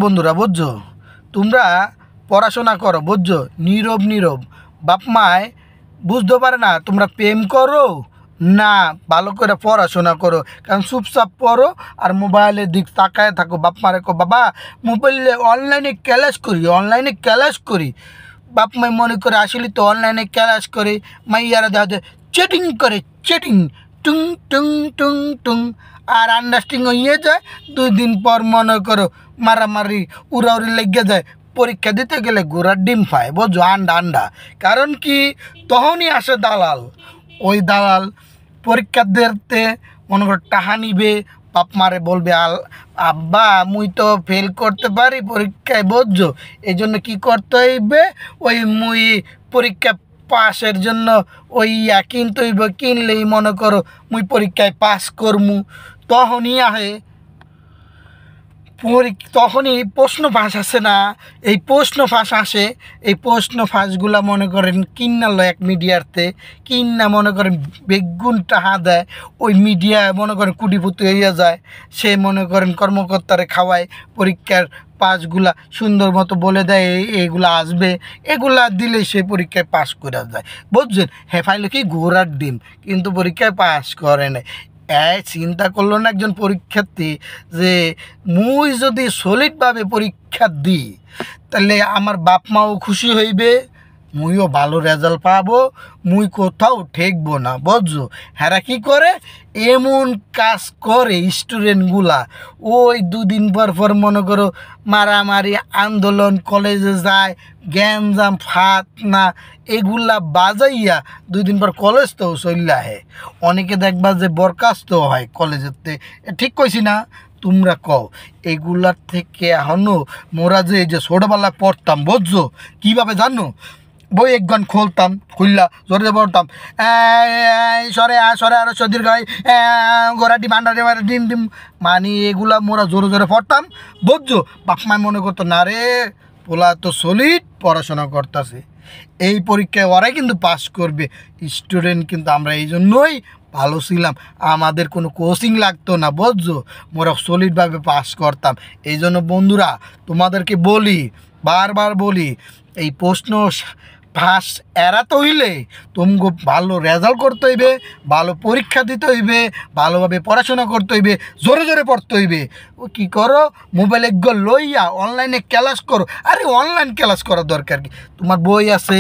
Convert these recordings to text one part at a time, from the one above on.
বন্ধুরা বুঝছো, তোমরা পড়াশোনা করো বুঝছো, নীরব নীরব। বাপ মায় বুঝতে পারে না তোমরা প্রেম করো না ভালো করে পড়াশোনা করো। কারণ চুপচাপ পড়ো আর মোবাইলের দিক তাকায় থাকো। বাপ মারে কো বাবা মোবাইলে অনলাইনে ক্লাস করি। বাপ মাই মনে করে আসলে তো অনলাইনে ক্লাস করে, মাইয়ারা দেখা যায় চেটিং করে, চেটিং টুং টুং টুং টুং। আর আন্ডারস্ট্যান্ডিং হয়ে যায়, 2 দিন পর মনে করো মারামারি উড়াউড়ি লেগে যায়। পরীক্ষা দিতে গেলে ঘোড়ার ডিম পায় বুঝো, আন্ডা। কারণ কি, তখনই আসে দালাল। ওই দালাল পরীক্ষা দিতে মনে করো টাহা নিবে, বাপ মারে বলবে আব্বা মুই তো ফেল করতে পারি পরীক্ষায় বুঝছো, এই জন্য কী করতে হইবে, ওই মুই পরীক্ষা পাসের জন্য ওই কিনতে হইব, কিনলেই মনে করো মুই পরীক্ষায় পাস করমু। তখনই আহে তখনই প্রশ্ন ফাঁস আসে না, এই প্রশ্ন ফাঁস আসে। এই প্রশ্ন ফাঁসগুলা মনে করেন কিন্নালো এক মিডিয়াতে, কিন্না মনে করেন বেগুন টাহা দেয়, ওই মিডিয়ায় মনে করেন কুটিপুতি হইয়া যায়। সে মনে করেন কর্মকর্তারে খাওয়ায়, পরীক্ষার পাসগুলা সুন্দর মতো বলে দেয় এগুলা আসবে, এগুলা দিলে সে পরীক্ষায় পাস করে যায় বুঝছেন। হ্যাঁ ফাইলে কি ঘোড়ার ডিম, কিন্তু পরীক্ষায় পাস করে না। চিন্তা করলো না একজন পরীক্ষার্থী যে মুই যদি সলিডভাবে পরীক্ষা দিই তাহলে আমার বাপ মাও খুশি হইবে, মুইও ভালো রেজাল্ট পাবো, মুই কোথাও ঠেকবো না বুঝছো। হ্যাঁ কী করে এমন কাজ করে স্টুডেন্টগুলা, ওই 2 দিন পর মনে করো মারামারি আন্দোলন, কলেজে যায় গ্যাঞ্জাম ফাত না এগুলা বাজাইয়া 2 দিন পর কলেজ তো চললে আহে। অনেকে দেখবা যে বরখাস্ত হয় কলেজেতে, ঠিক কইছি না? তোমরা কও এগুলার থেকে এখনও মোরা যে এই যে ছোটোবেলায় পড়তাম বুঝছো, কীভাবে জানো, বই একজন খুলতাম, খুললা জোরে পড়তাম সরে আরো সর্দির গায়ে গোড়া ডিম আন্ডা ডিম ডিম, মানে এগুলা মোরা জোরে জোরে পড়তাম বুঝছো। বাপ মায় মনে করতো না রে পোলা তো সলিড পড়াশোনা করতেছে, এই পরীক্ষায় ওরাই কিন্তু পাস করবে। স্টুডেন্ট কিন্তু আমরা এই জন্যই ভালো ছিলাম, আমাদের কোনো কোচিং লাগতো না বুঝছো, মোরা সলিডভাবে পাস করতাম। এই জন্য বন্ধুরা তোমাদেরকে বলি, বারবার বলি, এই প্রশ্ন ফাঁস এড়াতে হইলে তোমাকে ভালো রেজাল্ট করতে হইবে, ভালো পরীক্ষা দিতে হইবে, ভালোভাবে পড়াশোনা করতে হইবে, জোরে জোরে পড়তে হইবে। ও কী করো, মোবাইল একবার লইয়া অনলাইনে ক্লাস করো। আরে অনলাইন ক্লাস করার দরকার কি, তোমার বই আছে,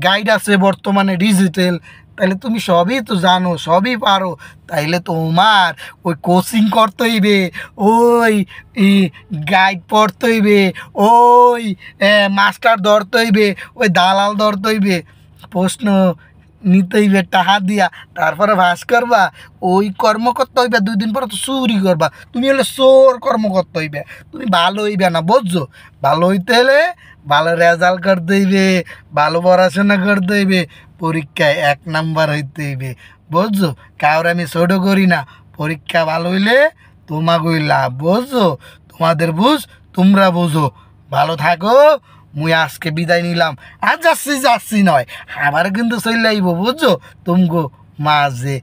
গাইড আছে বর্তমানে ডিজিটাল, তাহলে তুমি সবই তো জানো, সবই পারো। তাইলে তোমার ওই কোচিং করতে হইবে, ওই গাইড পড়তে হইবে, ওই মাস্টার ধরতে হইবে, ওই দালাল ধরতে হইবে, প্রশ্ন নিতে হইবে টাকা দিয়া, তারপরে ভাস করবা। ওই কর্ম করতে হইবে, 2 দিন পরে তো চুরি করবা, তুমি হলে চোর কর্ম করতে হইবে, তুমি ভালো হইবে না বুঝছো। ভালো হইতে হলে ভালো রেজাল্ট করতে হইবে, ভালো পড়াশোনা করতে হইবে, পরীক্ষায় 1 নাম্বার হইতে হইবে বুঝছো। কাউরে আমি ছোটো করি না, পরীক্ষা ভালো হইলে তোমাকেই লাভ বুঝছো, তোমাদের বুঝ তোমরা বুঝো। ভালো থাকো, মুই আজকে বিদায় নিলাম। আর যাচ্ছি নয়, আবার কিন্তু চলে আইব বুঝছো, তুমগো মাঝে।